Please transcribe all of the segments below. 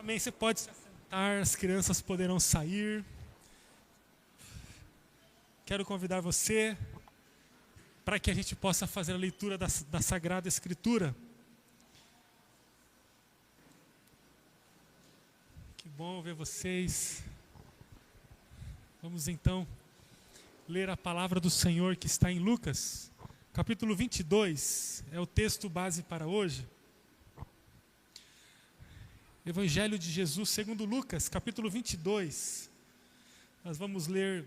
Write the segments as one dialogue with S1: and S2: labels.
S1: Amém. Você pode se assentar, as crianças poderão sair. Quero convidar você para que a gente possa fazer a leitura da Sagrada Escritura. Que bom ver vocês. Vamos então ler a palavra do Senhor que está em Lucas, capítulo 22, é o texto base para hoje. Evangelho de Jesus segundo Lucas, capítulo 22. Nós vamos ler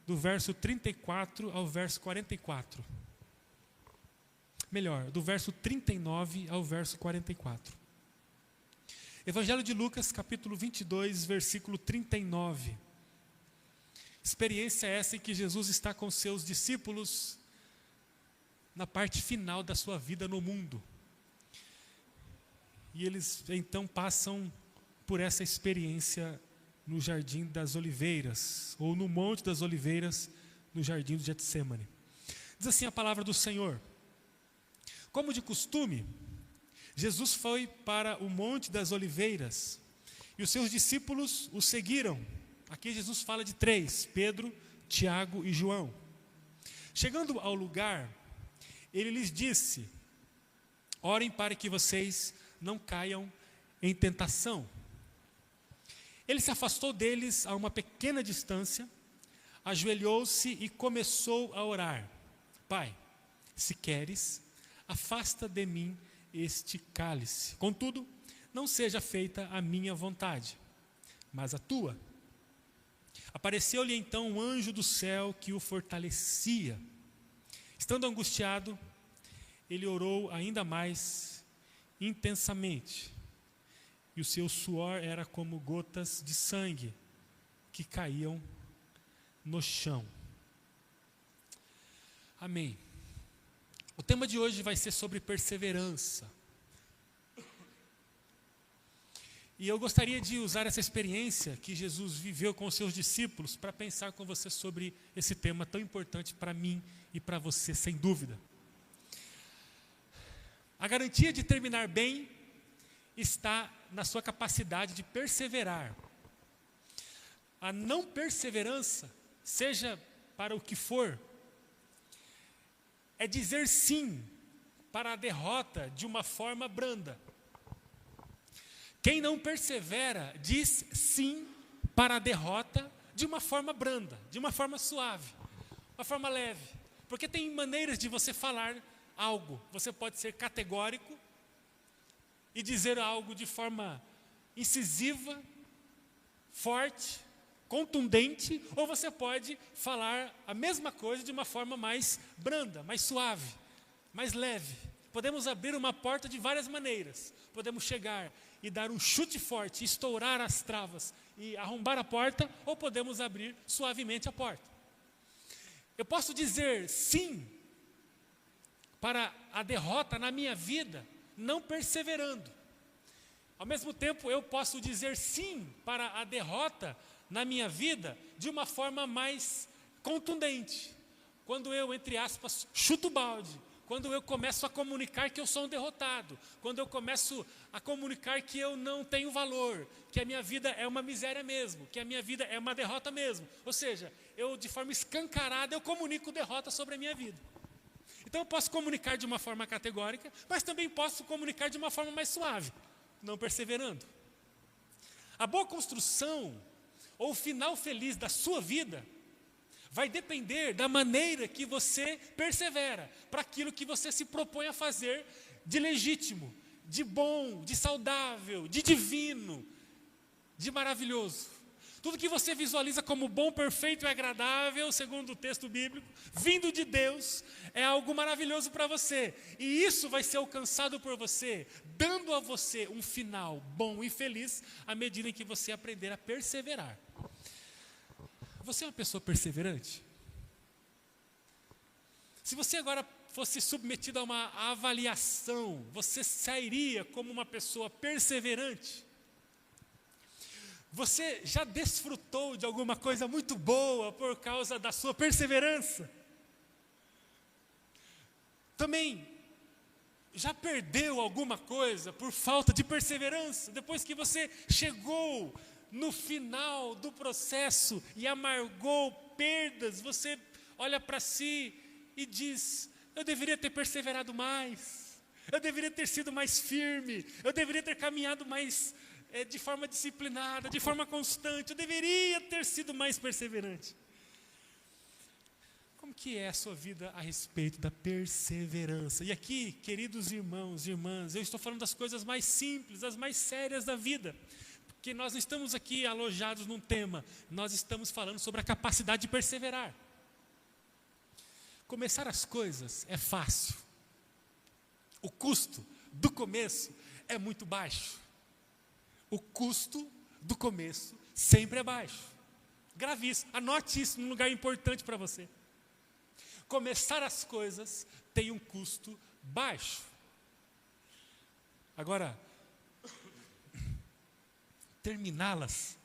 S1: do verso 34 ao verso 44. Melhor, do verso 39 ao verso 44. Evangelho de Lucas, capítulo 22, versículo 39. Experiência essa em que Jesus está com seus discípulos na parte final da sua vida no mundo. E eles então passam por essa experiência no Jardim das Oliveiras, ou no Monte das Oliveiras, no Jardim do Getsêmani. Diz assim a palavra do Senhor: como de costume, Jesus foi para o Monte das Oliveiras, e os seus discípulos o seguiram. Aqui Jesus fala de três: Pedro, Tiago e João. Chegando ao lugar, ele lhes disse: orem para que vocês não caiam em tentação. Ele se afastou deles a uma pequena distância, ajoelhou-se e começou a orar: Pai, se queres, afasta de mim este cálice. Contudo, não seja feita a minha vontade, mas a tua. Apareceu-lhe então um anjo do céu que o fortalecia. Estando angustiado, ele orou ainda mais intensamente, e o seu suor era como gotas de sangue que caíam no chão. Amém. O tema de hoje vai ser sobre perseverança. E eu gostaria de usar essa experiência que Jesus viveu com os seus discípulos para pensar com você sobre esse tema tão importante para mim e para você, sem dúvida. A garantia de terminar bem está na sua capacidade de perseverar. A não perseverança, seja para o que for, é dizer sim para a derrota de uma forma branda. Quem não persevera diz sim para a derrota de uma forma branda, de uma forma suave, uma forma leve. Porque tem maneiras de você falar algo. Você pode ser categórico e dizer algo de forma incisiva, forte, contundente, ou você pode falar a mesma coisa de uma forma mais branda, mais suave, mais leve. Podemos abrir uma porta de várias maneiras. Podemos chegar e dar um chute forte, estourar as travas e arrombar a porta, ou podemos abrir suavemente a porta. Eu posso dizer sim para a derrota na minha vida, não perseverando. Ao mesmo tempo, eu posso dizer sim para a derrota na minha vida de uma forma mais contundente. Quando eu, entre aspas, chuto o balde, quando eu começo a comunicar que eu sou um derrotado, quando eu começo a comunicar que eu não tenho valor, que a minha vida é uma miséria mesmo, que a minha vida é uma derrota mesmo. Ou seja, eu de forma escancarada, eu comunico derrota sobre a minha vida. Então eu posso comunicar de uma forma categórica, mas também posso comunicar de uma forma mais suave, não perseverando. A boa construção ou o final feliz da sua vida vai depender da maneira que você persevera para aquilo que você se propõe a fazer de legítimo, de bom, de saudável, de divino, de maravilhoso. Tudo que você visualiza como bom, perfeito e agradável, segundo o texto bíblico, vindo de Deus, é algo maravilhoso para você. E isso vai ser alcançado por você, dando a você um final bom e feliz, à medida em que você aprender a perseverar. Você é uma pessoa perseverante? Se você agora fosse submetido a uma avaliação, você sairia como uma pessoa perseverante? Você já desfrutou de alguma coisa muito boa por causa da sua perseverança? Também, já perdeu alguma coisa por falta de perseverança? Depois que você chegou no final do processo e amargou perdas, você olha para si e diz: eu deveria ter perseverado mais, eu deveria ter sido mais firme, eu deveria ter caminhado mais de forma disciplinada, de forma constante, eu deveria ter sido mais perseverante. Como que é a sua vida a respeito da perseverança? E aqui, queridos irmãos e irmãs, eu estou falando das coisas mais simples, as mais sérias da vida. Porque nós não estamos aqui alojados num tema, nós estamos falando sobre a capacidade de perseverar. Começar as coisas é fácil. O custo do começo é muito baixo. O custo do começo sempre é baixo. Grave isso, anote isso num lugar importante para você. Começar as coisas tem um custo baixo. Agora, terminá-las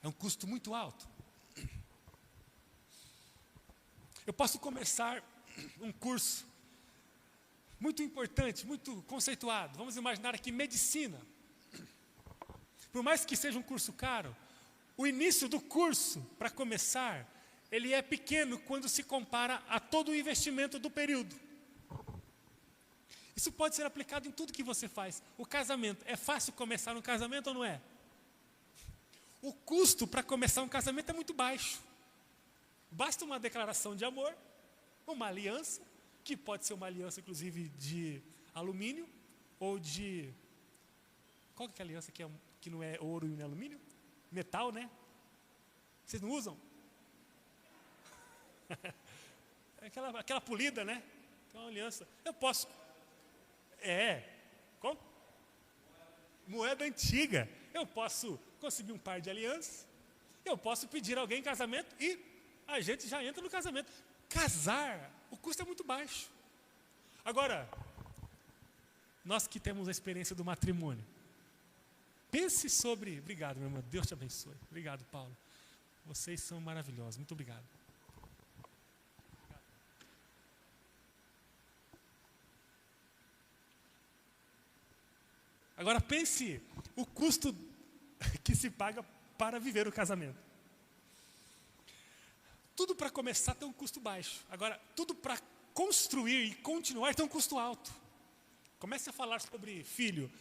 S1: é um custo muito alto. Eu posso começar um curso muito importante, muito conceituado. Vamos imaginar aqui medicina. Por mais que seja um curso caro, o início do curso, para começar, ele é pequeno quando se compara a todo o investimento do período. Isso pode ser aplicado em tudo que você faz. O casamento, é fácil começar um casamento ou não é? O custo para começar um casamento é muito baixo. Basta uma declaração de amor, uma aliança, que pode ser uma aliança inclusive de alumínio ou de... Qual que é a aliança que não é ouro e não é alumínio? Metal, né? Vocês não usam? aquela polida, né? Então, uma aliança. Eu posso... Como? Moeda antiga. Eu posso conseguir um par de alianças. Eu posso pedir alguém em casamento e a gente já entra no casamento. Casar, o custo é muito baixo. Agora, nós que temos a experiência do matrimônio, pense sobre... Obrigado, meu irmão. Deus te abençoe. Obrigado, Paulo. Vocês são maravilhosos. Muito obrigado. Agora pense o custo que se paga para viver o casamento. Tudo para começar tem um custo baixo. Agora, tudo para construir e continuar tem um custo alto. Comece a falar sobre filho.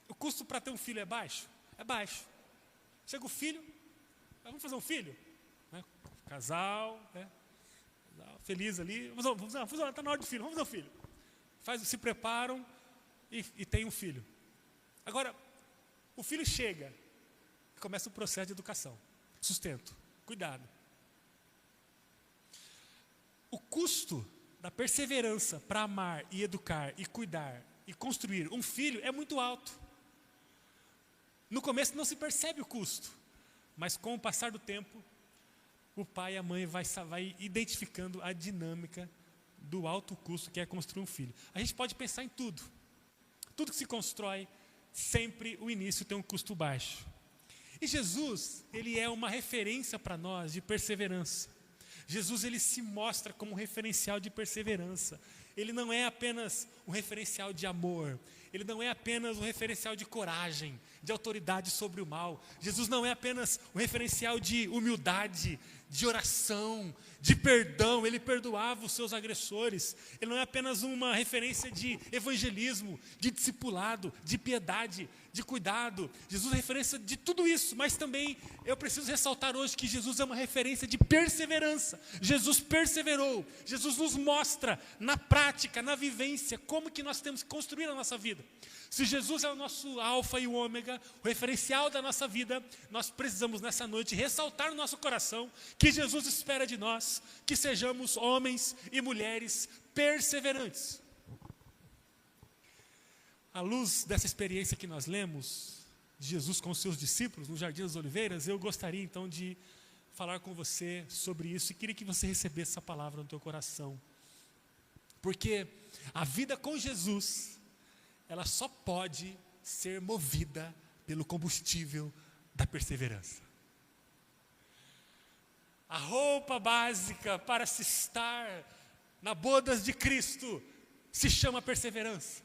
S1: O custo para ter um filho é baixo? É baixo. Chega o filho, vamos fazer um filho? Né? Casal, né? Feliz ali. Está na hora do filho, vamos fazer um filho. Se preparam e tem um filho. Agora, o filho chega, começa o processo de educação, sustento, cuidado. O custo da perseverança para amar e educar e cuidar e construir um filho é muito alto. No começo não se percebe o custo, mas com o passar do tempo, o pai e a mãe vai identificando a dinâmica do alto custo que é construir um filho. A gente pode pensar em tudo. Tudo que se constrói, sempre o início tem um custo baixo. E Jesus, ele é uma referência para nós de perseverança. Jesus, ele se mostra como um referencial de perseverança. Ele não é apenas um referencial de amor. Ele não é apenas um referencial de coragem, de autoridade sobre o mal. Jesus não é apenas um referencial de humildade, de oração, de perdão. Ele perdoava os seus agressores. Ele não é apenas uma referência de evangelismo, de discipulado, de piedade, de cuidado. Jesus é referência de tudo isso, mas também eu preciso ressaltar hoje que Jesus é uma referência de perseverança. Jesus perseverou. Jesus nos mostra na prática, na vivência, como que nós temos que construir a nossa vida. Se Jesus é o nosso alfa e o ômega, o referencial da nossa vida, nós precisamos nessa noite ressaltar no nosso coração que Jesus espera de nós que sejamos homens e mulheres perseverantes. À luz dessa experiência que nós lemos, de Jesus com os seus discípulos no Jardim das Oliveiras, eu gostaria então de falar com você sobre isso e queria que você recebesse essa palavra no teu coração. Porque a vida com Jesus, ela só pode ser movida pelo combustível da perseverança. A roupa básica para se estar na bodas de Cristo se chama perseverança.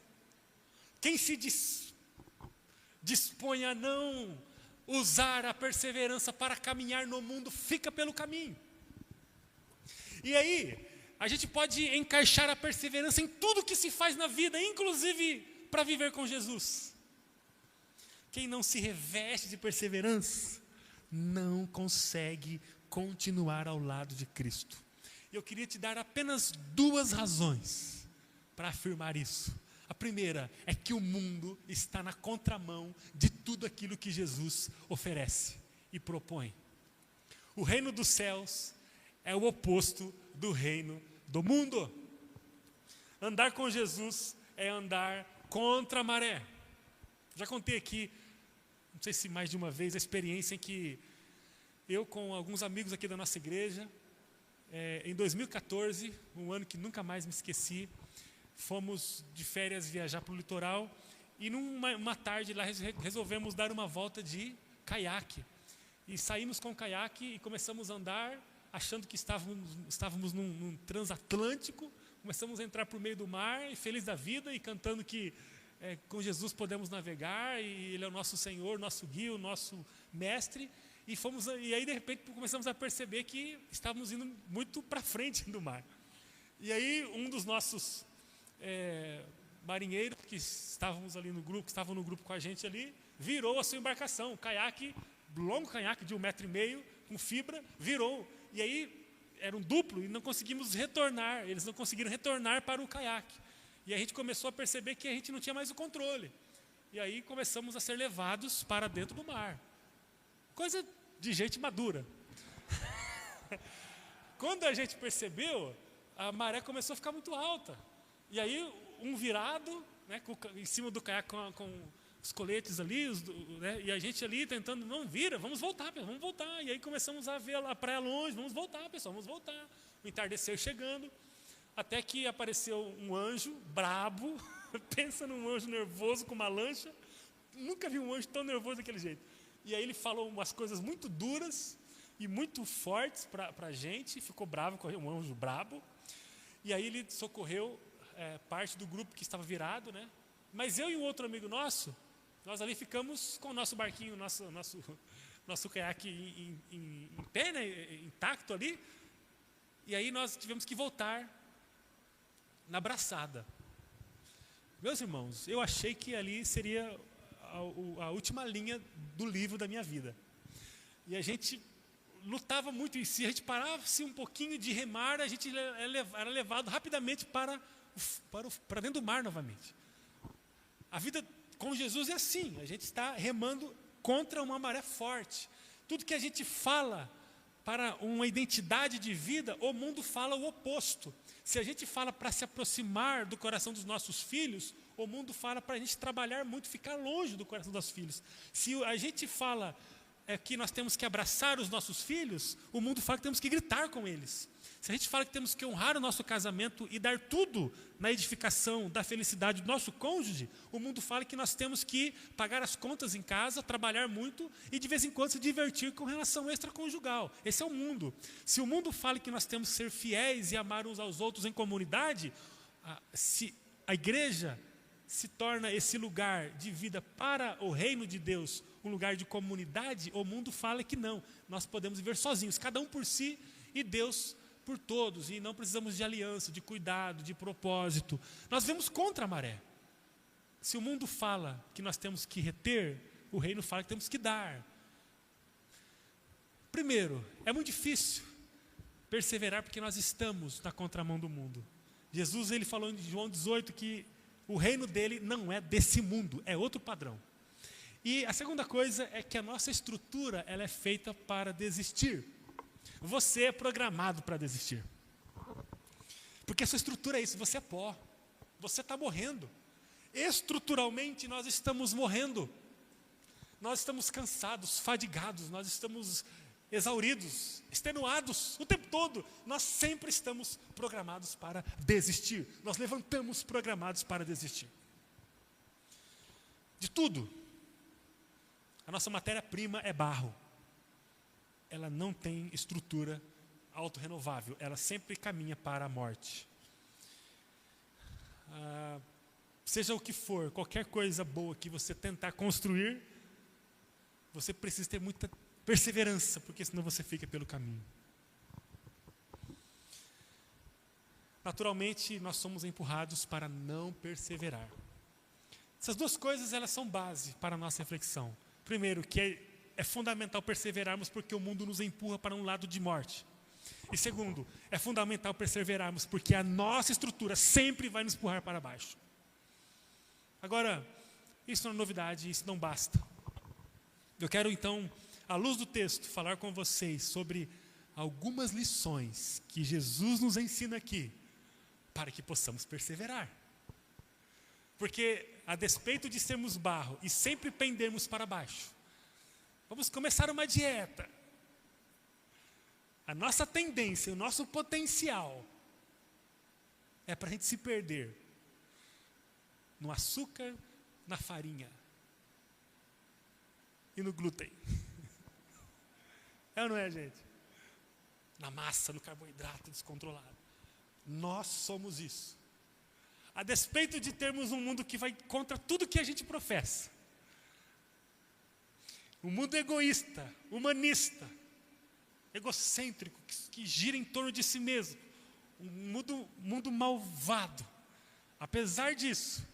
S1: Quem se dispõe a não usar a perseverança para caminhar no mundo, fica pelo caminho. E aí, a gente pode encaixar a perseverança em tudo que se faz na vida, inclusive para viver com Jesus. Quem não se reveste de perseverança, não consegue continuar ao lado de Cristo. E eu queria te dar apenas 2 razões para afirmar isso. A primeira é que o mundo está na contramão de tudo aquilo que Jesus oferece e propõe. O reino dos céus é o oposto do reino do mundo. Andar com Jesus é andar contra a maré. Já contei aqui, não sei se mais de uma vez, a experiência em que eu com alguns amigos aqui da nossa igreja, em 2014, um ano que nunca mais me esqueci, fomos de férias viajar para o litoral e numa tarde lá resolvemos dar uma volta de caiaque. E saímos com o caiaque e começamos a andar, achando que estávamos num transatlântico, começamos a entrar por meio do mar, e feliz da vida, e cantando que com Jesus podemos navegar, e Ele é o nosso Senhor, nosso guia, o nosso mestre. E aí de repente começamos a perceber que estávamos indo muito para frente do mar. E aí um dos nossos marinheiros que estávamos ali no grupo, que estavam no grupo com a gente ali, virou a sua embarcação, um caiaque, longo caiaque de 1,5 metro, com fibra, virou. E aí era um duplo e não conseguimos retornar, eles não conseguiram retornar para o caiaque. E a gente começou a perceber que a gente não tinha mais o controle. E aí começamos a ser levados para dentro do mar. Coisa de gente madura. Quando a gente percebeu, a maré começou a ficar muito alta. E aí um virado, né, em cima do caiaque com os coletes ali, né, e a gente ali tentando, não vira, vamos voltar, pessoal, vamos voltar. E aí começamos a ver a praia longe, vamos voltar, pessoal, vamos voltar. O entardecer chegando, até que apareceu um anjo brabo, pensa num anjo nervoso com uma lancha, nunca vi um anjo tão nervoso daquele jeito. E aí ele falou umas coisas muito duras e muito fortes para a gente, ficou bravo, um anjo brabo. E aí ele socorreu parte do grupo que estava virado, né? Mas eu e um outro amigo nosso, nós ali ficamos com o nosso barquinho, nosso caiaque em pé, né? Intacto ali. E aí nós tivemos que voltar na braçada. Meus irmãos, eu achei que ali seria a última linha do livro da minha vida. E a gente lutava muito em si, a gente parasse um pouquinho de remar, a gente era levado rapidamente para dentro do mar novamente. A vida com Jesus é assim, a gente está remando contra uma maré forte. Tudo que a gente fala para uma identidade de vida, o mundo fala o oposto. Se a gente fala para se aproximar do coração dos nossos filhos, o mundo fala para a gente trabalhar muito, ficar longe do coração dos nossos filhos. Se a gente fala que nós temos que abraçar os nossos filhos, o mundo fala que temos que gritar com eles. Se a gente fala que temos que honrar o nosso casamento e dar tudo na edificação da felicidade do nosso cônjuge, o mundo fala que nós temos que pagar as contas em casa, trabalhar muito e de vez em quando se divertir com relação extraconjugal. Esse é o mundo. Se o mundo fala que nós temos que ser fiéis e amar uns aos outros em comunidade, se a igreja se torna esse lugar de vida para o reino de Deus, um lugar de comunidade, o mundo fala que não, nós podemos viver sozinhos, cada um por si e Deus por todos, e não precisamos de aliança, de cuidado, de propósito. Nós vemos contra a maré. Se o mundo fala que nós temos que reter, o reino fala que temos que dar. Primeiro, é muito difícil perseverar porque nós estamos na contramão do mundo. Jesus, ele falou em João 18 que o reino dele não é desse mundo, é outro padrão. E a segunda coisa é que a nossa estrutura, ela é feita para desistir. Você é programado para desistir. Porque a sua estrutura é isso, você é pó. Você está morrendo. Estruturalmente nós estamos morrendo. Nós estamos cansados, fadigados, nós estamos exauridos, extenuados o tempo todo. Nós sempre estamos programados para desistir. Nós levantamos programados para desistir. De tudo. A nossa matéria-prima é barro. Ela não tem estrutura autorrenovável. Ela sempre caminha para a morte. seja o que for, qualquer coisa boa que você tentar construir, você precisa ter muita perseverança, porque senão você fica pelo caminho. Naturalmente, nós somos empurrados para não perseverar. Essas duas coisas, elas são base para a nossa reflexão. Primeiro, que é fundamental perseverarmos porque o mundo nos empurra para um lado de morte. E segundo, é fundamental perseverarmos porque a nossa estrutura sempre vai nos empurrar para baixo. Agora, isso não é novidade, isso não basta. Eu quero então, à luz do texto, falar com vocês sobre algumas lições que Jesus nos ensina aqui, para que possamos perseverar. Porque, a despeito de sermos barro e sempre pendermos para baixo, vamos começar uma dieta. A nossa tendência, o nosso potencial é para a gente se perder no açúcar, na farinha e no glúten. É ou não é, gente? Na massa, no carboidrato descontrolado. Nós somos isso. A despeito de termos um mundo que vai contra tudo que a gente professa. Um mundo egoísta, humanista, egocêntrico, que gira em torno de si mesmo. Um mundo malvado. Apesar disso,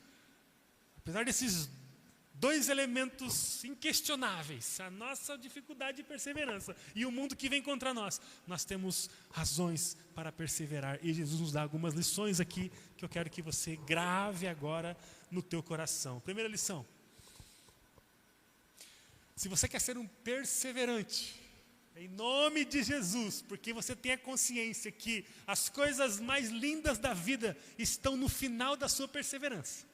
S1: apesar desses dois elementos inquestionáveis, a nossa dificuldade de perseverança e o mundo que vem contra nós, nós temos razões para perseverar. E Jesus nos dá algumas lições aqui que eu quero que você grave agora no teu coração. Primeira lição. Se você quer ser um perseverante, em nome de Jesus, porque você tem a consciência que as coisas mais lindas da vida estão no final da sua perseverança.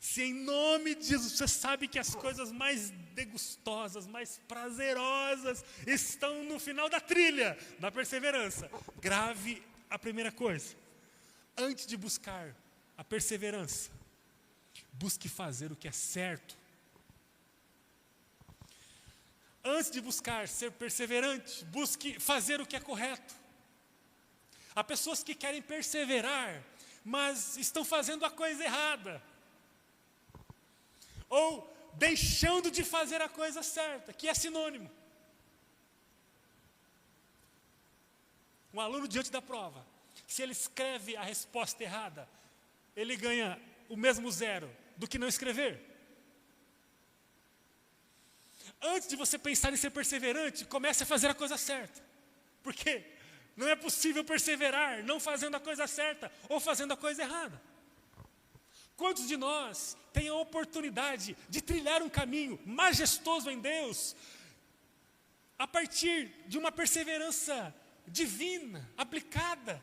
S1: Se em nome de Jesus você sabe que as coisas mais degustosas, mais prazerosas estão no final da trilha, da perseverança, grave a primeira coisa. Antes de buscar a perseverança, busque fazer o que é certo. Antes de buscar ser perseverante, busque fazer o que é correto. Há pessoas que querem perseverar, mas estão fazendo a coisa errada. Ou deixando de fazer a coisa certa, que é sinônimo. Um aluno diante da prova, se ele escreve a resposta errada, ele ganha o mesmo 0 do que não escrever. Antes de você pensar em ser perseverante, comece a fazer a coisa certa. Porque não é possível perseverar não fazendo a coisa certa ou fazendo a coisa errada. Quantos de nós têm a oportunidade de trilhar um caminho majestoso em Deus a partir de uma perseverança divina, aplicada,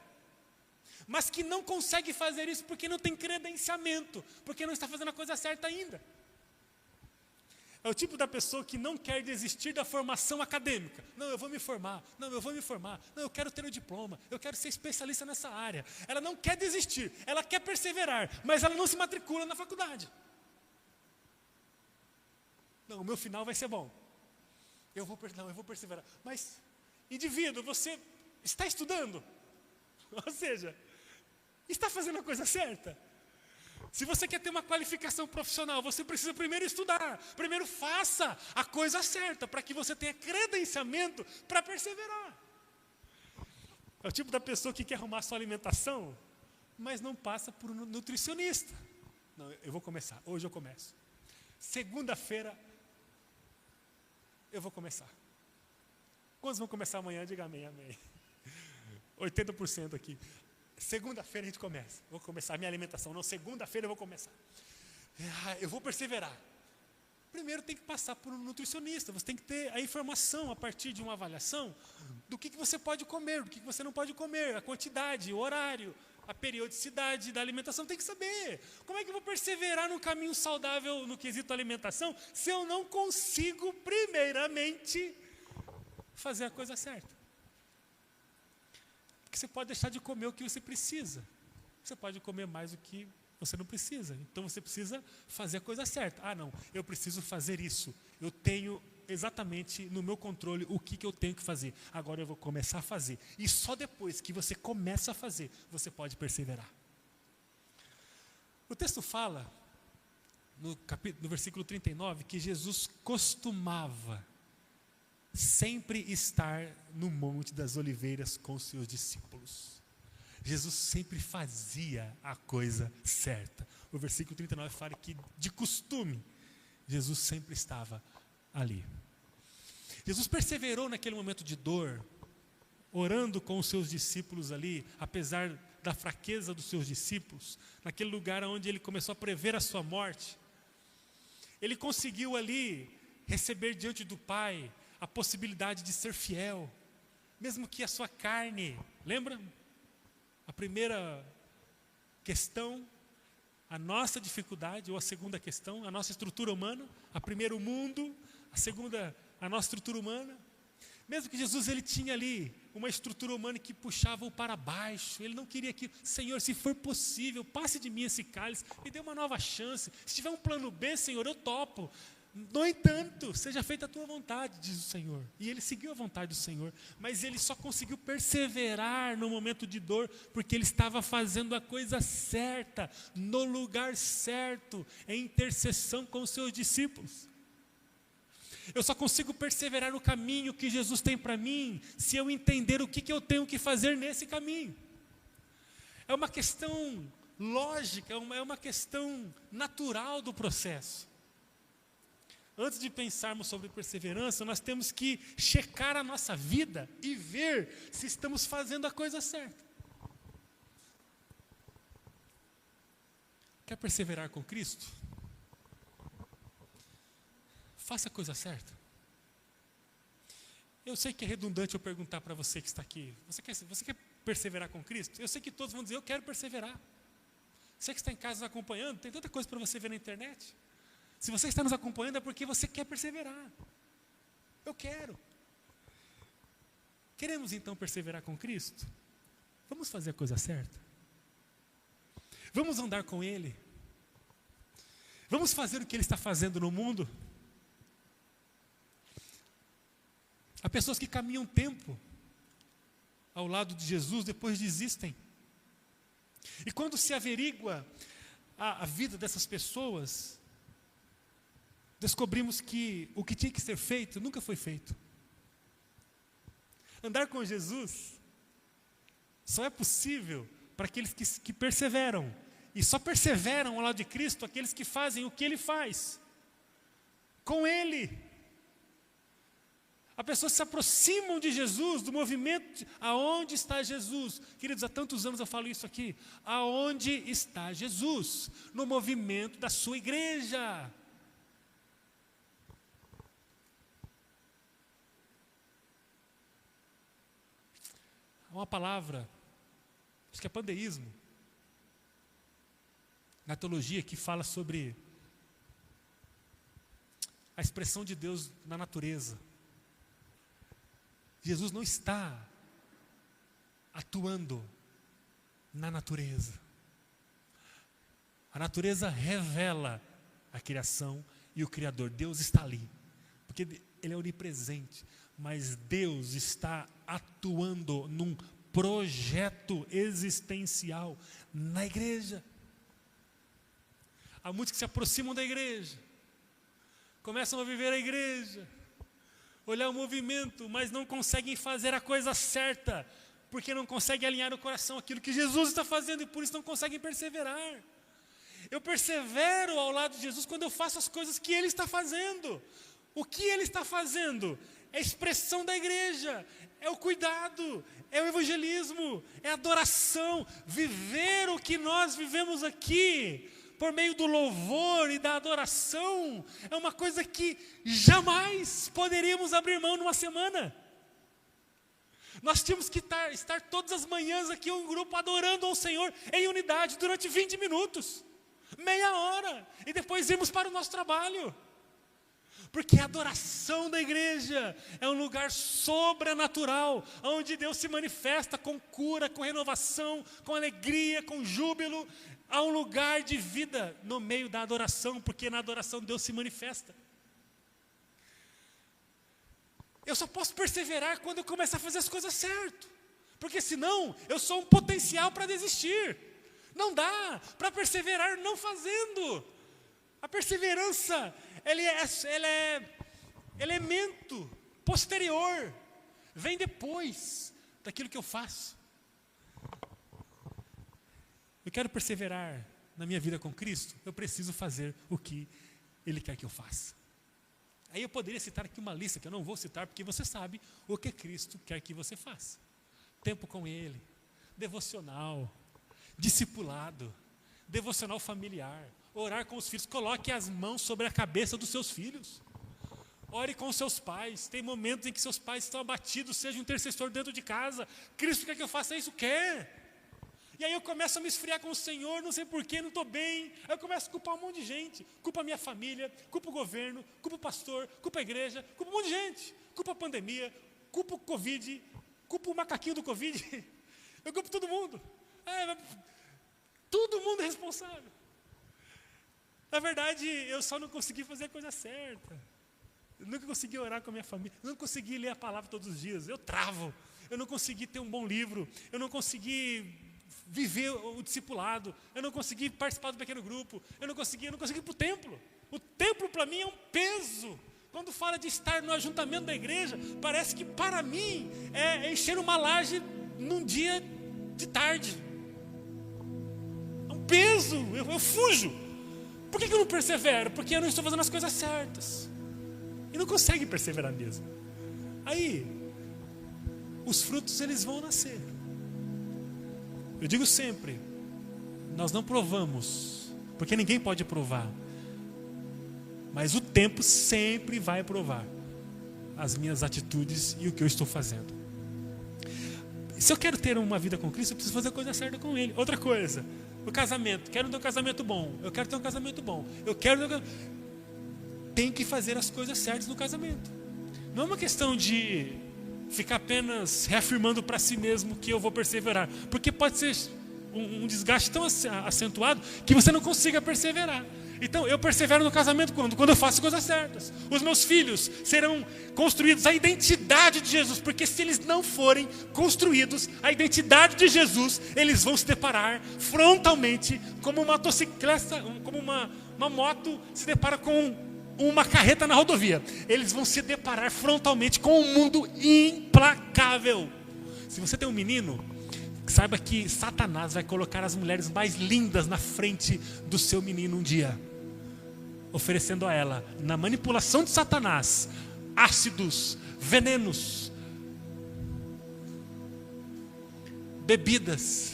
S1: mas que não consegue fazer isso porque não tem credenciamento, porque não está fazendo a coisa certa ainda? É o tipo da pessoa que não quer desistir da formação acadêmica. Não, eu vou me formar. Não, eu vou me formar. Não, eu quero ter o diploma. Eu quero ser especialista nessa área. Ela não quer desistir. Ela quer perseverar. Mas ela não se matricula na faculdade. Não, o meu final vai ser bom. Eu vou perseverar. Mas, indivíduo, você está estudando? Ou seja, está fazendo a coisa certa? Se você quer ter uma qualificação profissional, você precisa primeiro estudar. Primeiro faça a coisa certa, para que você tenha credenciamento para perseverar. É o tipo da pessoa que quer arrumar sua alimentação, mas não passa por um nutricionista. Não, eu vou começar, hoje eu começo. Segunda-feira, eu vou começar. Quantos vão começar amanhã? Diga amém, amém. 80% aqui. Segunda-feira a gente começa. Vou começar a minha alimentação. Não, segunda-feira eu vou começar. Eu vou perseverar. Primeiro tem que passar por um nutricionista. Você tem que ter a informação a partir de uma avaliação do que você pode comer, do que você não pode comer, a quantidade, o horário, a periodicidade da alimentação. Tem que saber. Como é que eu vou perseverar no caminho saudável no quesito alimentação se eu não consigo, primeiramente, fazer a coisa certa? Porque você pode deixar de comer o que você precisa. Você pode comer mais do que você não precisa. Então você precisa fazer a coisa certa. Ah, não, eu preciso fazer isso. Eu tenho exatamente no meu controle o que eu tenho que fazer. Agora eu vou começar a fazer. E só depois que você começa a fazer, você pode perseverar. O texto fala, no versículo 39, que Jesus costumava sempre estar no Monte das Oliveiras com os seus discípulos. Jesus sempre fazia a coisa certa. O versículo 39 fala que, de costume, Jesus sempre estava ali. Jesus perseverou naquele momento de dor, orando com os seus discípulos ali, apesar da fraqueza dos seus discípulos, naquele lugar onde ele começou a prever a sua morte. Ele conseguiu ali receber diante do Pai a possibilidade de ser fiel, mesmo que a sua carne, lembra? A primeira questão, a nossa dificuldade, ou a segunda questão, a nossa estrutura humana, a primeira o mundo, a segunda a nossa estrutura humana. Mesmo que Jesus ele tinha ali uma estrutura humana que puxava-o para baixo, ele não queria que, Senhor, se for possível, passe de mim esse cálice, me dê uma nova chance, se tiver um plano B, Senhor, eu topo. No entanto, seja feita a tua vontade, diz o Senhor. E ele seguiu a vontade do Senhor, mas ele só conseguiu perseverar no momento de dor, porque ele estava fazendo a coisa certa, no lugar certo, em intercessão com os seus discípulos. Eu só consigo perseverar no caminho que Jesus tem para mim, se eu entender o que eu tenho que fazer nesse caminho. É uma questão lógica, é uma questão natural do processo. Antes de pensarmos sobre perseverança, nós temos que checar a nossa vida e ver se estamos fazendo a coisa certa. Quer perseverar com Cristo? Faça a coisa certa. Eu sei que é redundante eu perguntar para você que está aqui, você quer perseverar com Cristo? Eu sei que todos vão dizer, eu quero perseverar. Você que está em casa nos acompanhando, tem tanta coisa para você ver na internet. Se você está nos acompanhando é porque você quer perseverar. Eu quero. Queremos então perseverar com Cristo? Vamos fazer a coisa certa? Vamos andar com Ele? Vamos fazer o que Ele está fazendo no mundo? Há pessoas que caminham tempo ao lado de Jesus, depois desistem. E quando se averigua a vida dessas pessoas, descobrimos que o que tinha que ser feito nunca foi feito. Andar com Jesus só é possível para aqueles que perseveram. E só perseveram ao lado de Cristo aqueles que fazem o que Ele faz. Com Ele. As pessoas se aproximam de Jesus, do movimento. Aonde está Jesus? Queridos, há tantos anos eu falo isso aqui. Aonde está Jesus? No movimento da sua igreja. Há uma palavra, acho que é pandeísmo, na teologia, que fala sobre a expressão de Deus na natureza. Jesus não está atuando na natureza. A natureza revela a criação e o Criador. Deus está ali, porque Ele é onipresente, mas Deus está atuando num projeto existencial na igreja. Há muitos que se aproximam da igreja, começam a viver a igreja, olhar o movimento, mas não conseguem fazer a coisa certa, porque não conseguem alinhar o coração àquilo que Jesus está fazendo e por isso não conseguem perseverar. Eu persevero ao lado de Jesus quando eu faço as coisas que Ele está fazendo. O que Ele está fazendo é a expressão da igreja, é o cuidado, é o evangelismo, é a adoração. Viver o que nós vivemos aqui, por meio do louvor e da adoração, é uma coisa que jamais poderíamos abrir mão numa semana. Nós tínhamos que estar todas as manhãs aqui, um grupo adorando ao Senhor em unidade durante 20 minutos, meia hora, e depois irmos para o nosso trabalho. Porque a adoração da igreja é um lugar sobrenatural, onde Deus se manifesta com cura, com renovação, com alegria, com júbilo. Há um lugar de vida no meio da adoração, porque na adoração Deus se manifesta. Eu só posso perseverar quando eu começar a fazer as coisas certas, porque senão eu sou um potencial para desistir. Não dá para perseverar não fazendo. A perseverança, ela é elemento posterior, vem depois daquilo que eu faço. Eu quero perseverar na minha vida com Cristo, eu preciso fazer o que Ele quer que eu faça. Aí eu poderia citar aqui uma lista que eu não vou citar, porque você sabe o que Cristo quer que você faça. Tempo com Ele, devocional, discipulado, devocional familiar, orar com os filhos. Coloque as mãos sobre a cabeça dos seus filhos. Ore com os seus pais. Tem momentos em que seus pais estão abatidos, seja um intercessor dentro de casa. Cristo quer que eu faça isso? Quer. E aí eu começo a me esfriar com o Senhor, não sei porquê, não estou bem. Aí eu começo a culpar um monte de gente. Culpa a minha família, culpa o governo, culpa o pastor, culpa a igreja, culpa um monte de gente. Culpa a pandemia, culpa o Covid, culpa o macaquinho do Covid. Eu culpo todo mundo. Todo mundo é responsável. Na verdade, eu só não consegui fazer a coisa certa. Eu nunca consegui orar com a minha família. Eu não consegui ler a palavra todos os dias. Eu travo. Eu não consegui ter um bom livro. Eu não consegui viver o discipulado. Eu não consegui participar do pequeno grupo. Eu não consegui ir para o templo. O templo para mim é um peso. Quando fala de estar no ajuntamento da igreja, parece que para mim é encher uma laje num dia de tarde. É um peso. Eu fujo. Por que eu não persevero? Porque eu não estou fazendo as coisas certas. E não consegue perseverar mesmo. Aí, os frutos eles vão nascer. Eu digo sempre, nós não provamos, porque ninguém pode provar. Mas o tempo sempre vai provar as minhas atitudes e o que eu estou fazendo. Se eu quero ter uma vida com Cristo, eu preciso fazer a coisa certa com Ele. Outra coisa, o casamento. Quero ter um casamento bom. Eu quero ter um casamento bom. Tem que fazer as coisas certas no casamento. Não é uma questão de ficar apenas reafirmando para si mesmo que eu vou perseverar. Porque pode ser um desgaste tão acentuado que você não consiga perseverar. Então, eu persevero no casamento quando? Quando eu faço as coisas certas. Os meus filhos serão construídos a identidade de Jesus, porque se eles não forem construídos a identidade de Jesus, eles vão se deparar frontalmente como uma motocicleta, como uma moto se depara com uma carreta na rodovia. Eles vão se deparar frontalmente com um mundo implacável. Se você tem um menino, saiba que Satanás vai colocar as mulheres mais lindas na frente do seu menino um dia, oferecendo a ela, na manipulação de Satanás, ácidos, venenos, bebidas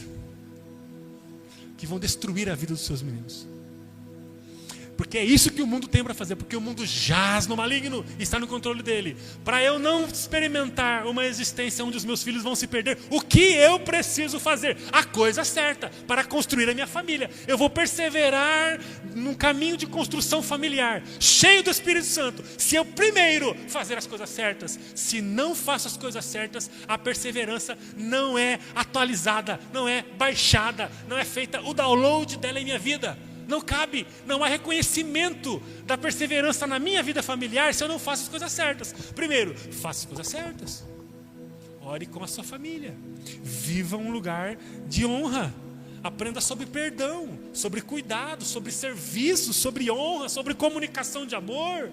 S1: que vão destruir a vida dos seus meninos. Porque é isso que o mundo tem para fazer, porque o mundo jaz no maligno e está no controle dele. Para eu não experimentar uma existência onde os meus filhos vão se perder, o que eu preciso fazer? A coisa certa para construir a minha família. Eu vou perseverar num caminho de construção familiar, cheio do Espírito Santo, se eu primeiro fazer as coisas certas. Se não faço as coisas certas, a perseverança não é atualizada, não é baixada, não é feita o download dela em minha vida. Não cabe, não há reconhecimento da perseverança na minha vida familiar se eu não faço as coisas certas. Primeiro, faça as coisas certas. Ore com a sua família. Viva um lugar de honra. Aprenda sobre perdão, sobre cuidado, sobre serviço, sobre honra, sobre comunicação de amor.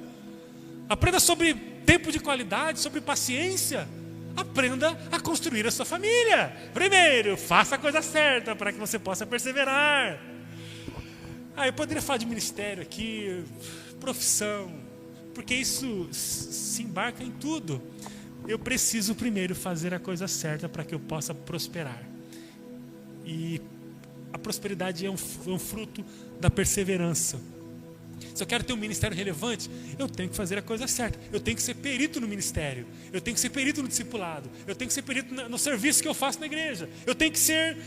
S1: Aprenda sobre tempo de qualidade, sobre paciência. Aprenda a construir a sua família. Primeiro, faça a coisa certa para que você possa perseverar. Eu poderia falar de ministério aqui, profissão, porque isso se embarca em tudo. Eu preciso primeiro fazer a coisa certa para que eu possa prosperar. E a prosperidade é um fruto da perseverança. Se eu quero ter um ministério relevante, eu tenho que fazer a coisa certa. Eu tenho que ser perito no ministério. Eu tenho que ser perito no discipulado. Eu tenho que ser perito no serviço que eu faço na igreja. Eu tenho que ser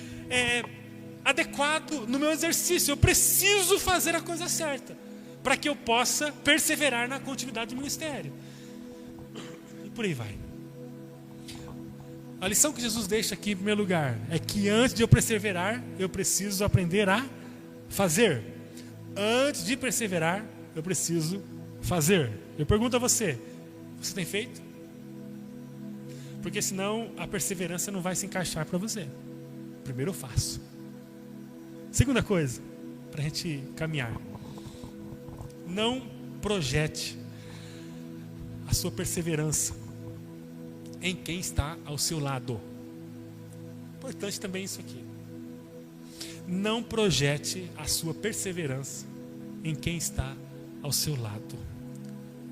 S1: adequado no meu exercício. Eu preciso fazer a coisa certa para que eu possa perseverar na continuidade do ministério. E por aí vai. A lição que Jesus deixa aqui em primeiro lugar é que antes de eu perseverar, eu preciso aprender a fazer. Antes de perseverar, eu preciso fazer. Eu pergunto a você, você tem feito? Porque senão a perseverança não vai se encaixar para você. Primeiro eu faço. Segunda coisa, para a gente caminhar. Não projete a sua perseverança em quem está ao seu lado. Importante também isso aqui. Não projete a sua perseverança em quem está ao seu lado.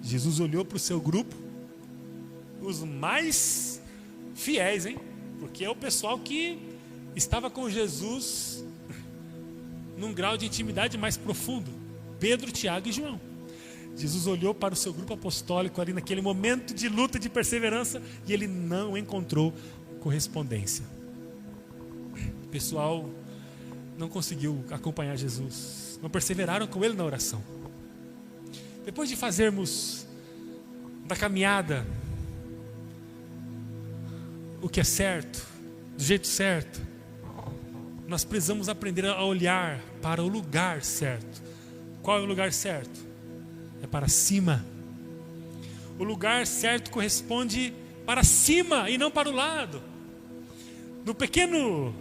S1: Jesus olhou para o seu grupo, os mais fiéis, hein? Porque é o pessoal que estava com Jesus num grau de intimidade mais profundo. Pedro, Tiago e João. Jesus olhou para o seu grupo apostólico ali naquele momento de luta, de perseverança, e ele não encontrou correspondência. O pessoal não conseguiu acompanhar Jesus, não perseveraram com ele na oração. Depois de fazermos da caminhada o que é certo, do jeito certo, nós precisamos aprender a olhar para o lugar certo. Qual é o lugar certo? É para cima. O lugar certo corresponde para cima e não para o lado. No pequeno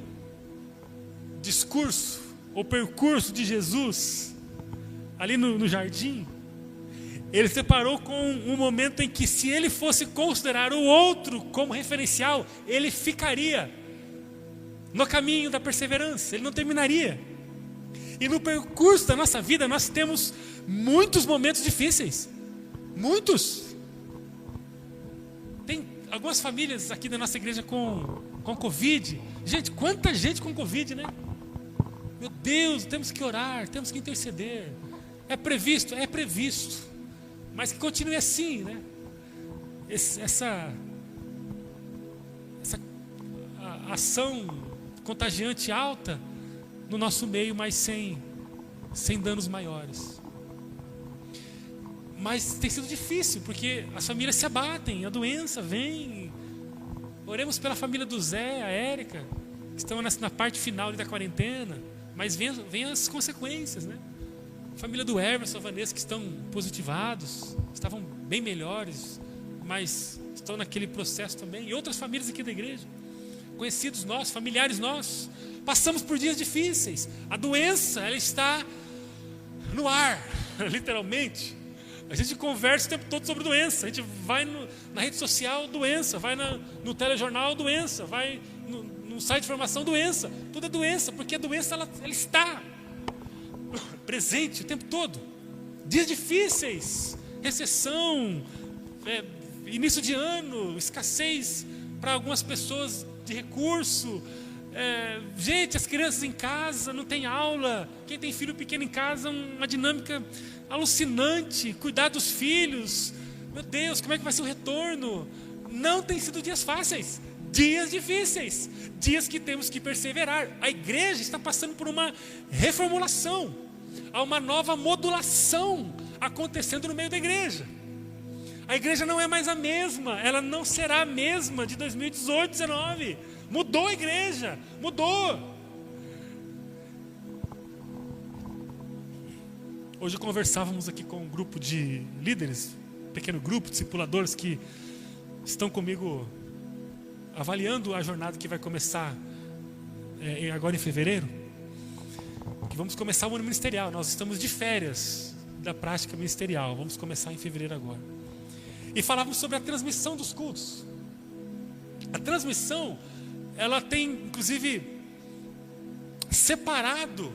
S1: discurso ou percurso de Jesus, ali no jardim, ele separou com um momento em que, se ele fosse considerar o outro como referencial, ele ficaria no caminho da perseverança, ele não terminaria. E no percurso da nossa vida nós temos muitos momentos difíceis. Muitos. Tem algumas famílias aqui da nossa igreja com Covid. Gente, quanta gente com Covid, né? Meu Deus, temos que orar, temos que interceder. É previsto? É previsto. Mas que continue assim, né? Essa ação contagiante alta no nosso meio, mas sem danos maiores. Mas tem sido difícil, porque as famílias se abatem, a doença vem. Oremos pela família do Zé, a Érica, que estão na parte final da quarentena, mas vem as consequências, né? A família do Everson, a Vanessa, que estão positivados, estavam bem melhores, mas estão naquele processo também. E outras famílias aqui da igreja, conhecidos nossos, familiares nossos, passamos por dias difíceis. A doença, ela está no ar, literalmente. A gente conversa o tempo todo sobre doença. A gente vai na rede social, doença. Vai no telejornal, doença. Vai no site de informação, doença. Tudo é doença, porque a doença ela está presente o tempo todo. Dias difíceis, recessão, início de ano, escassez para algumas pessoas de recurso. Gente, as crianças em casa, não tem aula. Quem tem filho pequeno em casa, uma dinâmica alucinante. Cuidar dos filhos. Meu Deus, como é que vai ser o retorno? Não tem sido dias fáceis. Dias difíceis. Dias que temos que perseverar. A igreja está passando por uma reformulação. Há uma nova modulação acontecendo no meio da igreja. A igreja não é mais a mesma. Ela não será a mesma de 2018, 2019. Mudou a igreja, mudou. Hoje conversávamos aqui com um grupo de líderes, pequeno grupo, discipuladores que estão comigo avaliando a jornada que vai começar agora em fevereiro. Que vamos começar o ano ministerial. Nós estamos de férias da prática ministerial. Vamos começar em fevereiro agora. E falávamos sobre a transmissão dos cultos. A transmissão, ela tem, inclusive, separado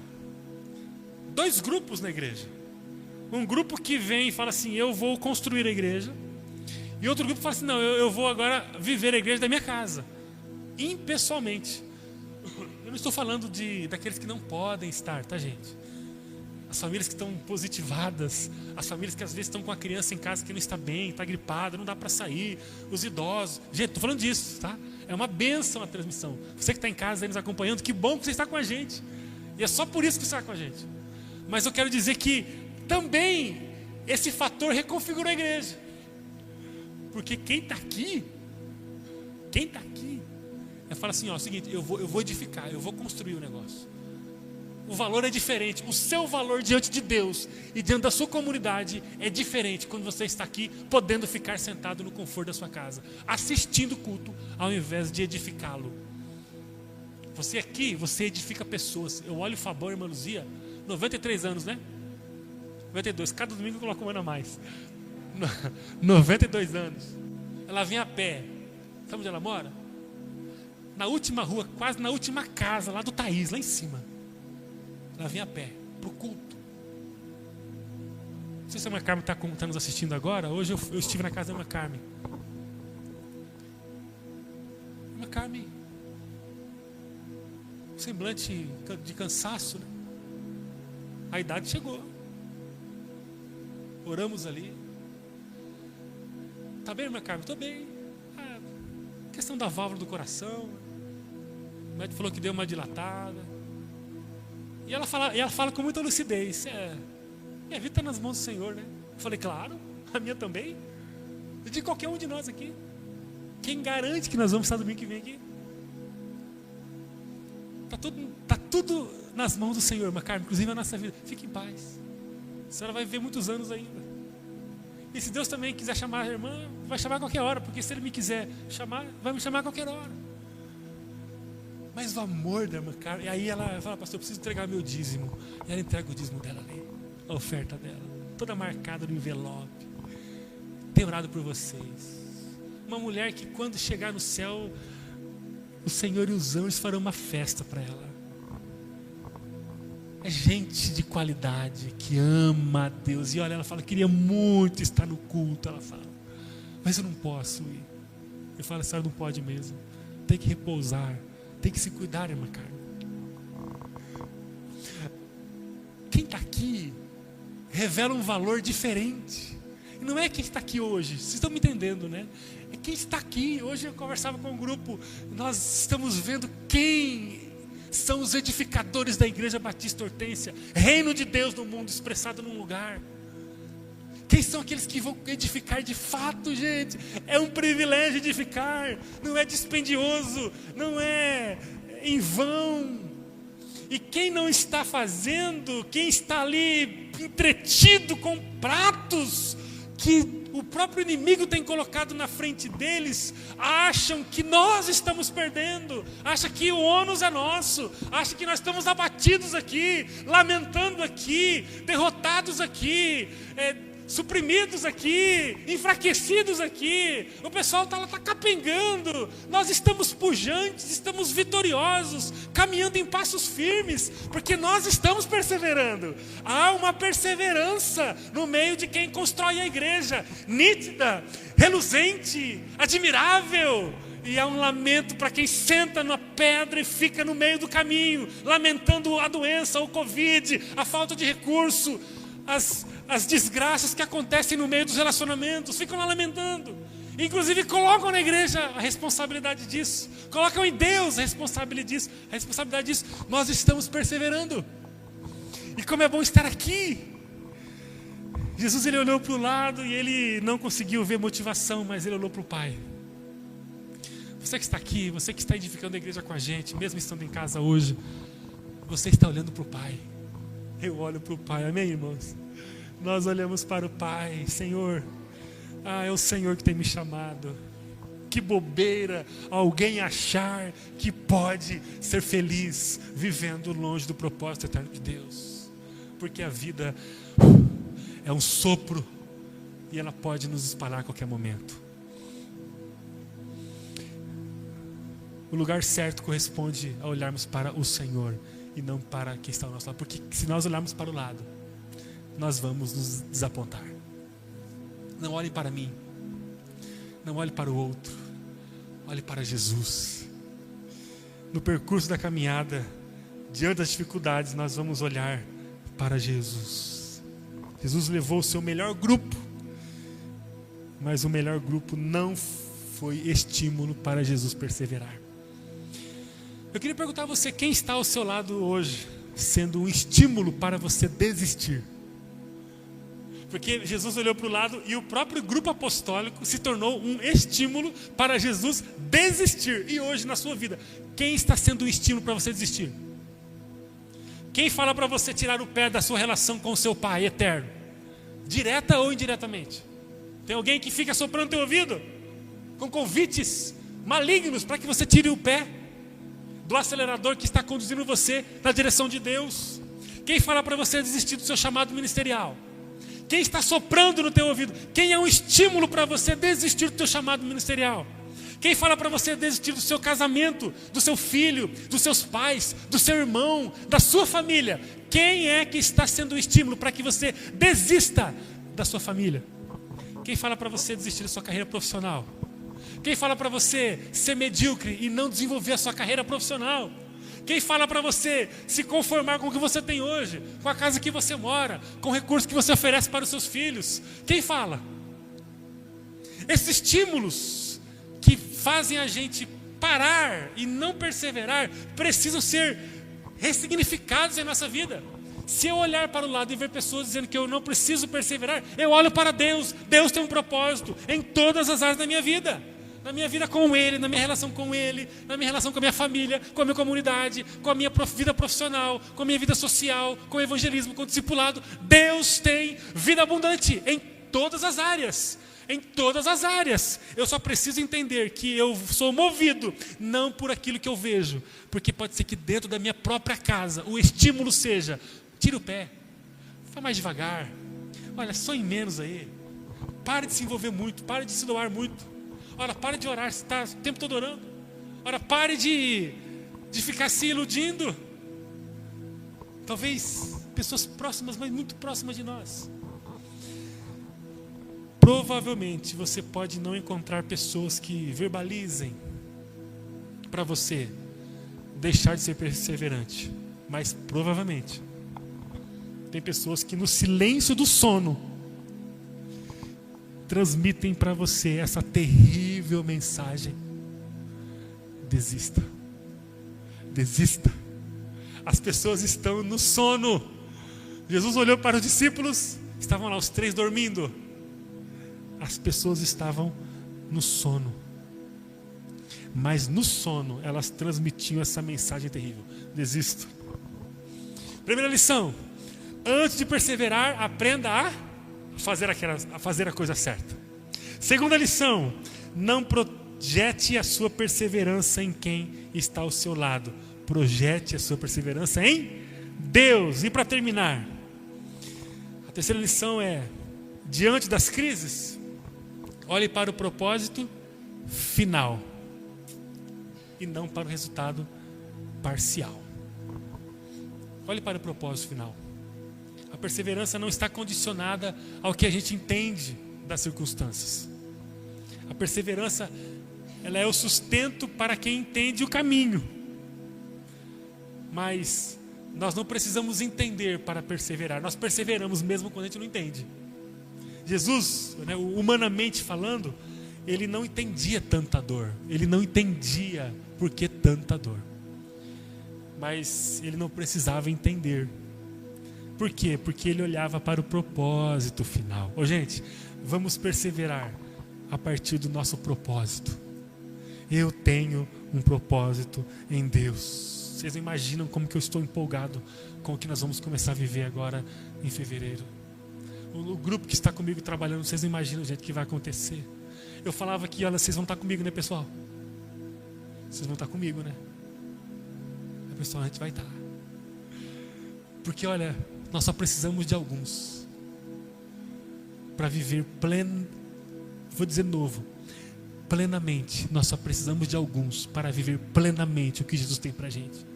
S1: dois grupos na igreja. Um grupo que vem e fala assim, eu vou construir a igreja. E outro grupo fala assim, não, eu vou agora viver a igreja da minha casa. Impessoalmente. Eu não estou falando daqueles que não podem estar, tá, gente? As famílias que estão positivadas, as famílias que às vezes estão com a criança em casa que não está bem, está gripada, não dá para sair, os idosos. Gente, estou falando disso, tá? É uma bênção a transmissão. Você que está em casa aí nos acompanhando, que bom que você está com a gente. E é só por isso que você está com a gente. Mas eu quero dizer que também esse fator reconfigurou a igreja. Porque quem está aqui, fala assim, ó, é o seguinte, eu vou edificar, eu vou construir o negócio. O valor é diferente. O seu valor diante de Deus e diante da sua comunidade é diferente quando você está aqui, podendo ficar sentado no conforto da sua casa, assistindo o culto, ao invés de edificá-lo. Você aqui, você edifica pessoas. Eu olho o Fabão e a irmã Luzia, 93 anos, né? 92, cada domingo eu coloco um ano a mais. 92 anos. Ela vem a pé. Sabe onde ela mora? Na última rua, quase na última casa, lá do Thaís, lá em cima. Ela vem a pé, pro culto. Não sei se a irmã Carmen está nos assistindo agora. Hoje eu estive na casa da irmã Carmen. Irmã Carmen, semblante de cansaço, né? A idade chegou. Oramos ali. Tá bem, irmã Carmen? Estou bem. Questão da válvula do coração. O médico falou que deu uma dilatada. E ela fala com muita lucidez. Minha vida está nas mãos do Senhor, né? Eu falei, claro, a minha também. E de qualquer um de nós aqui. Quem garante que nós vamos estar domingo que vem aqui? Tá tudo nas mãos do Senhor, irmã Carmen, inclusive a nossa vida. Fique em paz. A senhora vai viver muitos anos ainda. E se Deus também quiser chamar a irmã, vai chamar a qualquer hora, porque se Ele me quiser chamar, vai me chamar a qualquer hora. Mas o amor da irmã Carmen, e aí ela fala, pastor, eu preciso entregar meu dízimo. E ela entrega o dízimo dela ali, a oferta dela, toda marcada no envelope. Tenho orado por vocês. Uma mulher que quando chegar no céu, o Senhor e os anjos farão uma festa para ela. É gente de qualidade, que ama a Deus. E olha, ela fala, queria muito estar no culto, ela fala. Mas eu não posso ir. Eu falo, a senhora não pode mesmo. Tem que repousar, tem que se cuidar, irmã Carmen. Quem está aqui revela um valor diferente. E não é quem está aqui hoje, vocês estão me entendendo, né? É quem está aqui. Hoje eu conversava com um grupo, nós estamos vendo quem são os edificadores da Igreja Batista Hortência, reino de Deus no mundo expressado num lugar. Quem são aqueles que vão edificar de fato, gente? É um privilégio edificar, não é dispendioso, não é em vão. E quem não está fazendo, quem está ali entretido com pratos que o próprio inimigo tem colocado na frente deles, acham que nós estamos perdendo, acham que o ônus é nosso, acham que nós estamos abatidos aqui, lamentando aqui, derrotados aqui, suprimidos aqui, enfraquecidos aqui. O pessoal está lá, está capengando. Nós estamos pujantes, estamos vitoriosos, caminhando em passos firmes, porque nós estamos perseverando. Há uma perseverança no meio de quem constrói a igreja, nítida, reluzente, admirável. E há um lamento para quem senta na pedra e fica no meio do caminho, lamentando a doença, o Covid, a falta de recurso, as desgraças que acontecem no meio dos relacionamentos, ficam lá lamentando. Inclusive colocam na igreja a responsabilidade disso, colocam em Deus a responsabilidade disso. Nós estamos perseverando. E como é bom estar aqui. Jesus, ele olhou para o lado e ele não conseguiu ver motivação, mas ele olhou para o Pai. Você que está aqui, você que está edificando a igreja com a gente, mesmo estando em casa hoje, você está olhando para o Pai. Eu olho para o Pai, amém, irmãos? Nós olhamos para o Pai. Senhor, é o Senhor que tem me chamado. Que bobeira alguém achar que pode ser feliz vivendo longe do propósito eterno de Deus. Porque a vida é um sopro e ela pode nos espalhar a qualquer momento. O lugar certo corresponde a olharmos para o Senhor e não para quem está ao nosso lado. Porque se nós olharmos para o lado, nós vamos nos desapontar. Não olhe para mim, não olhe para o outro, olhe para Jesus. No percurso da caminhada, diante das dificuldades, nós vamos olhar para Jesus. Jesus levou o seu melhor grupo, mas o melhor grupo não foi estímulo para Jesus perseverar. Eu queria perguntar a você, quem está ao seu lado hoje, sendo um estímulo para você desistir? Porque Jesus olhou para o lado e o próprio grupo apostólico se tornou um estímulo para Jesus desistir. E hoje na sua vida, quem está sendo um estímulo para você desistir? Quem fala para você tirar o pé da sua relação com o seu Pai eterno? Direta ou indiretamente? Tem alguém que fica soprando teu ouvido com convites malignos para que você tire o pé do acelerador que está conduzindo você na direção de Deus? Quem fala para você desistir do seu chamado ministerial? Quem está soprando no teu ouvido? Quem é um estímulo para você desistir do teu chamado ministerial? Quem fala para você desistir do seu casamento, do seu filho, dos seus pais, do seu irmão, da sua família? Quem é que está sendo o estímulo para que você desista da sua família? Quem fala para você desistir da sua carreira profissional? Quem fala para você ser medíocre e não desenvolver a sua carreira profissional? Quem fala para você se conformar com o que você tem hoje, com a casa que você mora, com o recurso que você oferece para os seus filhos? Quem fala? Esses estímulos que fazem a gente parar e não perseverar precisam ser ressignificados em nossa vida. Se eu olhar para o lado e ver pessoas dizendo que eu não preciso perseverar, eu olho para Deus. Deus tem um propósito em todas as áreas da minha vida. Na minha vida com Ele, na minha relação com Ele, na minha relação com a minha família, com a minha comunidade, com a minha vida profissional, com a minha vida social, com o evangelismo, com o discipulado. Deus tem vida abundante em todas as áreas. Em todas as áreas. Eu só preciso entender que eu sou movido não por aquilo que eu vejo, porque pode ser que dentro da minha própria casa o estímulo seja: tira o pé, vai mais devagar, olha, sonhe menos aí, pare de se envolver muito, pare de se doar muito. Ora, pare de orar, você está o tempo todo orando. Ora, pare de ficar se iludindo. Talvez pessoas próximas, mas muito próximas de nós. Provavelmente você pode não encontrar pessoas que verbalizem para você deixar de ser perseverante. Mas provavelmente tem pessoas que no silêncio do sono transmitem para você essa terrível mensagem: desista, desista. As pessoas estão no sono. Jesus olhou para os discípulos, estavam lá os 3 dormindo. As pessoas estavam no sono, mas no sono elas transmitiam essa mensagem terrível: desista. Primeira lição: antes de perseverar, aprenda a fazer a coisa certa. Segunda lição: não projete a sua perseverança em quem está ao seu lado. Projete a sua perseverança em Deus. E para terminar, a terceira lição é: diante das crises, olhe para o propósito final e não para o resultado parcial. Olhe para o propósito final. A perseverança não está condicionada ao que a gente entende das circunstâncias. A perseverança, ela é o sustento para quem entende o caminho. Mas nós não precisamos entender para perseverar. Nós perseveramos mesmo quando a gente não entende. Jesus, né, humanamente falando, ele não entendia tanta dor. Ele não entendia por que tanta dor. Mas ele não precisava entender. Por quê? Porque ele olhava para o propósito final. Gente, vamos perseverar a partir do nosso propósito. Eu tenho um propósito em Deus. Vocês não imaginam como que eu estou empolgado com o que nós vamos começar a viver agora em fevereiro. O grupo que está comigo trabalhando, vocês não imaginam, gente, o que vai acontecer. Eu falava que, olha, vocês vão estar comigo, né, pessoal? Vocês vão estar comigo, né? Pessoal, a gente vai estar. Porque, olha, nós só precisamos de alguns para viver vou dizer novo, plenamente. Nós só precisamos de alguns para viver plenamente o que Jesus tem para a gente.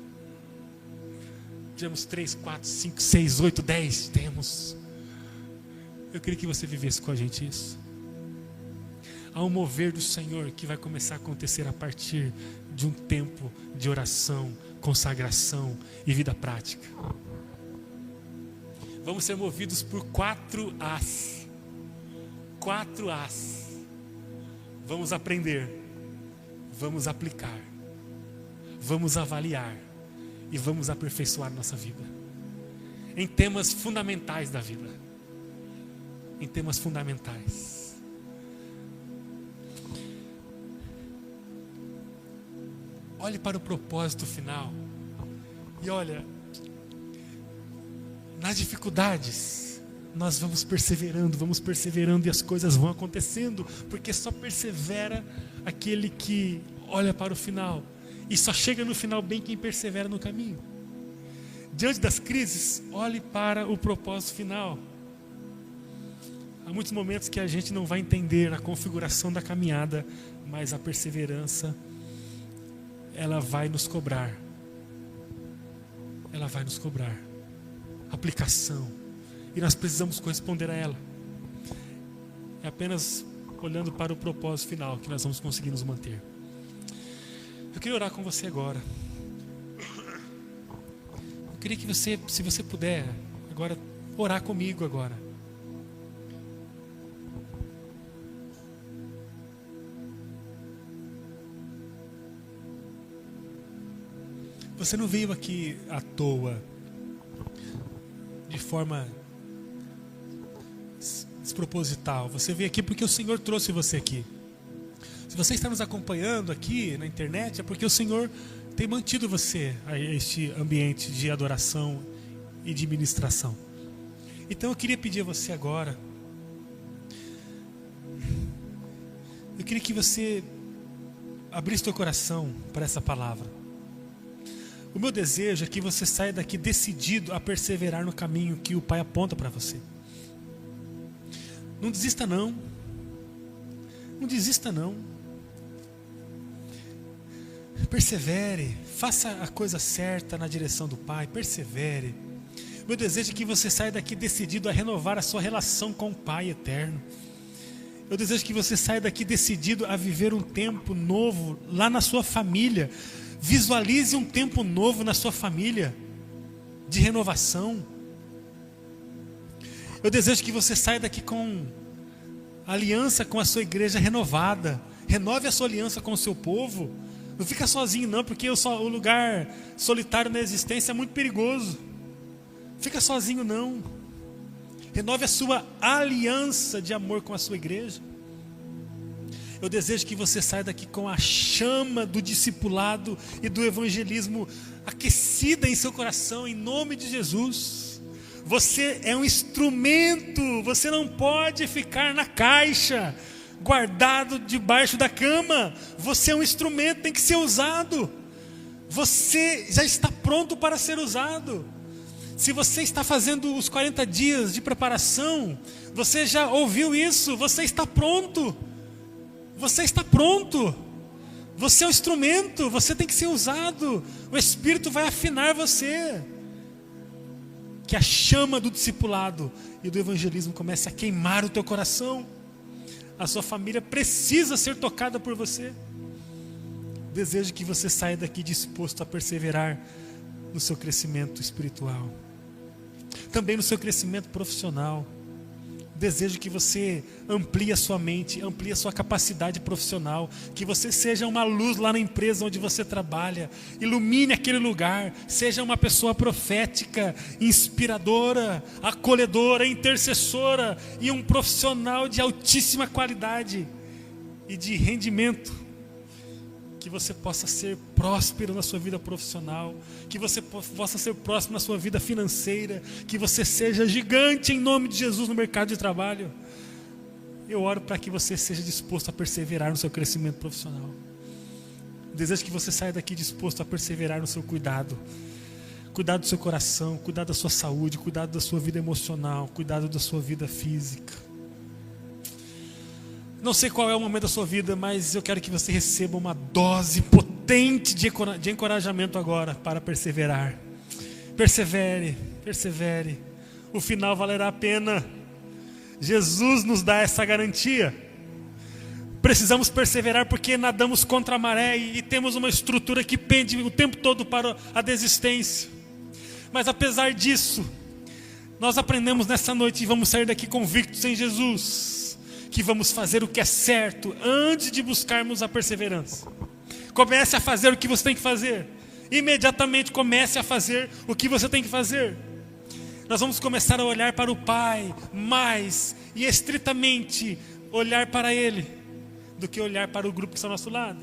S1: Temos 3, 4, 5, 6, 8, 10, temos. Eu queria que você vivesse com a gente isso. Há um mover do Senhor que vai começar a acontecer a partir de um tempo de oração, consagração e vida prática. Vamos ser movidos por 4 As. 4 As. Vamos aprender, vamos aplicar, vamos avaliar e vamos aperfeiçoar nossa vida em temas fundamentais da vida. Em temas fundamentais. Olhe para o propósito final. E olha, nas dificuldades, nós vamos perseverando e as coisas vão acontecendo, porque só persevera aquele que olha para o final E só chega no final bem quem persevera no caminho. Diante das crises, olhe para o propósito final. Há muitos momentos que a gente não vai entender a configuração da caminhada, mas a perseverança, ela vai nos cobrar. Ela vai nos cobrar aplicação. E nós precisamos corresponder a ela. É apenas olhando para o propósito final que nós vamos conseguir nos manter. Eu queria orar com você agora. Eu queria que você, se você puder, agora orar comigo agora. Você não veio aqui à toa, de forma desproposital. Você veio aqui porque o Senhor trouxe você aqui. Se você está nos acompanhando aqui na internet, é porque o Senhor tem mantido você a este ambiente de adoração e de ministração. Então eu queria pedir a você agora, eu queria que você abrisse seu coração para essa palavra. O meu desejo é que você saia daqui decidido a perseverar no caminho que o Pai aponta para você. Não desista não. Não desista não. Persevere, faça a coisa certa na direção do Pai, persevere. Meu desejo é que você saia daqui decidido a renovar a sua relação com o Pai eterno. Eu desejo que você saia daqui decidido a viver um tempo novo lá na sua família. Visualize um tempo novo na sua família, de renovação. Eu desejo que você saia daqui com aliança com a sua igreja renovada. Renove a sua aliança com o seu povo. Não fica sozinho não, porque o lugar solitário na existência é muito perigoso. Fica sozinho não. Renove a sua aliança de amor com a sua igreja. Eu desejo que você saia daqui com a chama do discipulado e do evangelismo aquecida em seu coração, em nome de Jesus. Você é um instrumento, você não pode ficar na caixa, guardado debaixo da cama. Você é um instrumento, tem que ser usado. Você já está pronto para ser usado. Se você está fazendo os 40 dias de preparação, você já ouviu isso, você está pronto. Você está pronto. Você é um instrumento, você tem que ser usado. O Espírito vai afinar você. Que a chama do discipulado e do evangelismo comece a queimar o teu coração. A sua família precisa ser tocada por você. Desejo que você saia daqui disposto a perseverar no seu crescimento espiritual. Também no seu crescimento profissional. Desejo que você amplie a sua mente, amplie a sua capacidade profissional, que você seja uma luz lá na empresa onde você trabalha, ilumine aquele lugar, seja uma pessoa profética, inspiradora, acolhedora, intercessora e um profissional de altíssima qualidade e de rendimento. Que você possa ser próspero na sua vida profissional, que você possa ser próspero na sua vida financeira, que você seja gigante em nome de Jesus no mercado de trabalho. Eu oro para que você seja disposto a perseverar no seu crescimento profissional. Desejo que você saia daqui disposto a perseverar no seu cuidado. Cuidado do seu coração, cuidado da sua saúde, cuidado da sua vida emocional, cuidado da sua vida física. Não sei qual é o momento da sua vida, mas eu quero que você receba uma dose potente de encorajamento agora para perseverar. Persevere, persevere. O final valerá a pena. Jesus nos dá essa garantia. Precisamos perseverar porque nadamos contra a maré e temos uma estrutura que pende o tempo todo para a desistência. Mas apesar disso, nós aprendemos nessa noite e vamos sair daqui convictos em Jesus, que vamos fazer o que é certo antes de buscarmos a perseverança. Comece a fazer o que você tem que fazer. Imediatamente comece a fazer o que você tem que fazer. Nós vamos começar a olhar para o Pai mais e estritamente olhar para Ele do que olhar para o grupo que está ao nosso lado.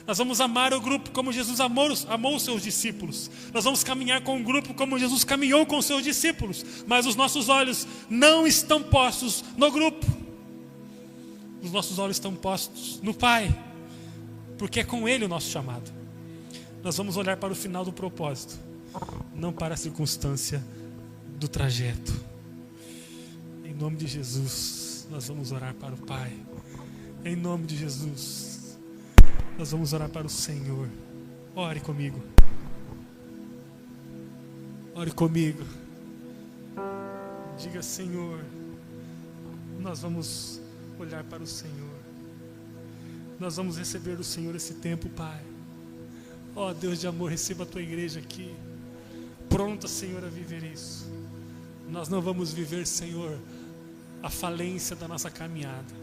S1: Nós vamos amar o grupo como Jesus amou os seus discípulos. Nós vamos caminhar com o grupo como Jesus caminhou com os seus discípulos. Mas os nossos olhos não estão postos no grupo. Os nossos olhos estão postos no Pai, porque é com Ele o nosso chamado. Nós vamos olhar para o final do propósito, não para a circunstância do trajeto. Em nome de Jesus, nós vamos orar para o Pai. Em nome de Jesus, nós vamos orar para o Senhor. Ore comigo. Ore comigo. Diga: Senhor, nós vamos olhar para o Senhor. Nós vamos receber do Senhor esse tempo, Pai. Ó Deus de amor, receba a tua igreja aqui, pronta, Senhor, a viver isso. Nós não vamos viver, Senhor, a falência da nossa caminhada.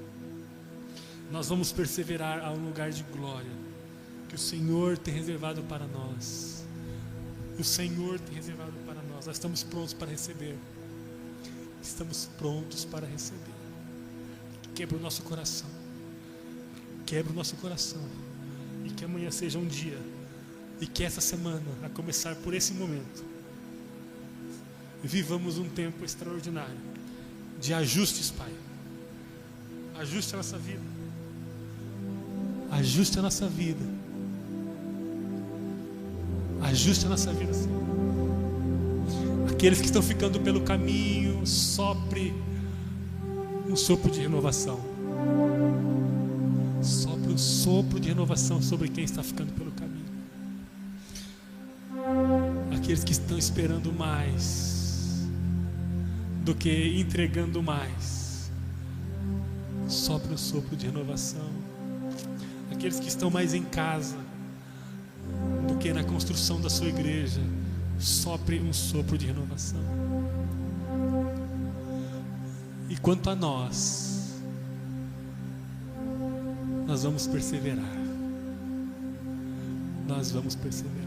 S1: Nós vamos perseverar a um lugar de glória que o Senhor tem reservado para nós. O Senhor tem reservado para nós. Nós estamos prontos para receber. Estamos prontos para receber. Quebra o nosso coração. Quebra o nosso coração. E que amanhã seja um dia, e que essa semana, a começar por esse momento, vivamos um tempo extraordinário de ajustes, Pai. Ajuste a nossa vida. Ajuste a nossa vida. Ajuste a nossa vida, Senhor. Aqueles que estão ficando pelo caminho, sopre um sopro de renovação. Sopre um sopro de renovação sobre quem está ficando pelo caminho. Aqueles que estão esperando mais do que entregando mais, sopre um sopro de renovação. Aqueles que estão mais em casa do que na construção da sua igreja, sopre um sopro de renovação. E quanto a nós vamos perseverar. Nós vamos perseverar.